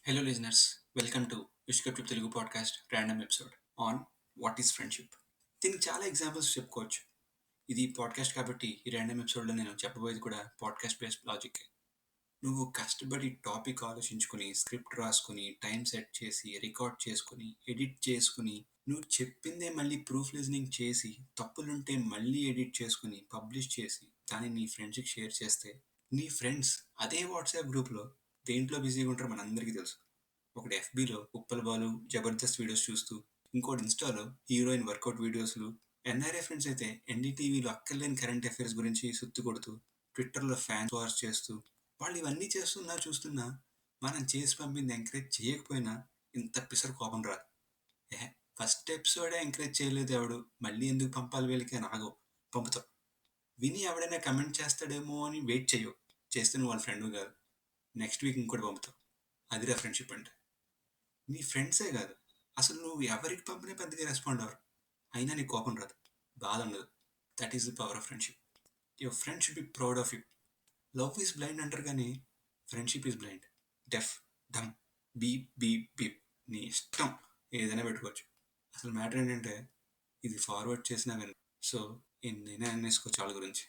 Hello, listeners. Welcome to Vishkap Telugu podcast random episode on what is friendship. దీనికి చాలా examples చెప్పుకోవచ్చు. ఇది podcast కాబట్టి ఈ ర్యాండమ్ ఎపిసోడ్లో నేను చెప్పబోయేది కూడా పాడ్కాస్ట్ బేస్డ్ లాజిక్. నువ్వు కష్టపడి టాపిక్ ఆలోచించుకుని స్క్రిప్ట్ రాసుకుని టైం సెట్ చేసి రికార్డ్ చేసుకుని ఎడిట్ చేసుకుని నువ్వు చెప్పిందే మళ్ళీ ప్రూఫ్ లిజనింగ్ చేసి తప్పులుంటే మళ్ళీ ఎడిట్ చేసుకుని పబ్లిష్ చేసి దాన్ని నీ ఫ్రెండ్స్కి షేర్ చేస్తే నీ ఫ్రెండ్స్ అదే వాట్సాప్ గ్రూప్లో దేంట్లో బిజీగా ఉంటారో మనందరికీ తెలుసు. ఒకటి ఎఫ్బీలో ఉప్పల్ బాలు జబర్దస్త్ వీడియోస్ చూస్తూ, ఇంకోటి ఇన్స్టాలో హీరోయిన్ వర్కౌట్ వీడియోస్లు, ఎన్ఆర్ఐ ఫ్రెండ్స్ అయితే ఎన్డీటీవీలో అక్కర్లేని కరెంట్ అఫైర్స్ గురించి సుత్తి కొడుతూ, ట్విట్టర్లో ఫ్యాన్స్ వార్స్ చేస్తూ, వాళ్ళు ఇవన్నీ చేస్తున్నా చూస్తున్నా మనం చేసి పంపింది ఎంకరేజ్ చేయకపోయినా ఇంత పిసరు కోపం రాదు. ఏహే, ఫస్ట్ ఎపిసోడే ఎంకరేజ్ చేయలేదు ఎవడు, మళ్ళీ ఎందుకు పంపాలి వీళ్ళకి అని ఆగవు, పంపుతావు. విని ఎవడైనా కమెంట్ చేస్తాడేమో అని వెయిట్ చేయవు, చేస్తే నువ్వు వాళ్ళ ఫ్రెండ్ కాదు. నెక్స్ట్ వీక్ ఇంకోటి పంపుతావు. అదిరా ఫ్రెండ్షిప్ అంటే. నీ ఫ్రెండ్సే కాదు, అసలు నువ్వు ఎవరికి పంపినా పెద్దగా రెస్పాండ్ అవ్వరు, అయినా నీకు కోపం రాదు, బాధ ఉండదు. That is the power of friendship. Your friend should be proud of you. Love is blind అంటారు కానీ friendship is blind. Deaf, dumb, beep beep beep, నీ ఇష్టం ఏదైనా పెట్టుకోవచ్చు. అసలు మ్యాటర్ ఏంటంటే ఇది ఫార్వర్డ్ చేసినా విను. సో ఎన్నైనా అనేసుకోవచ్చు వాళ్ళ గురించి.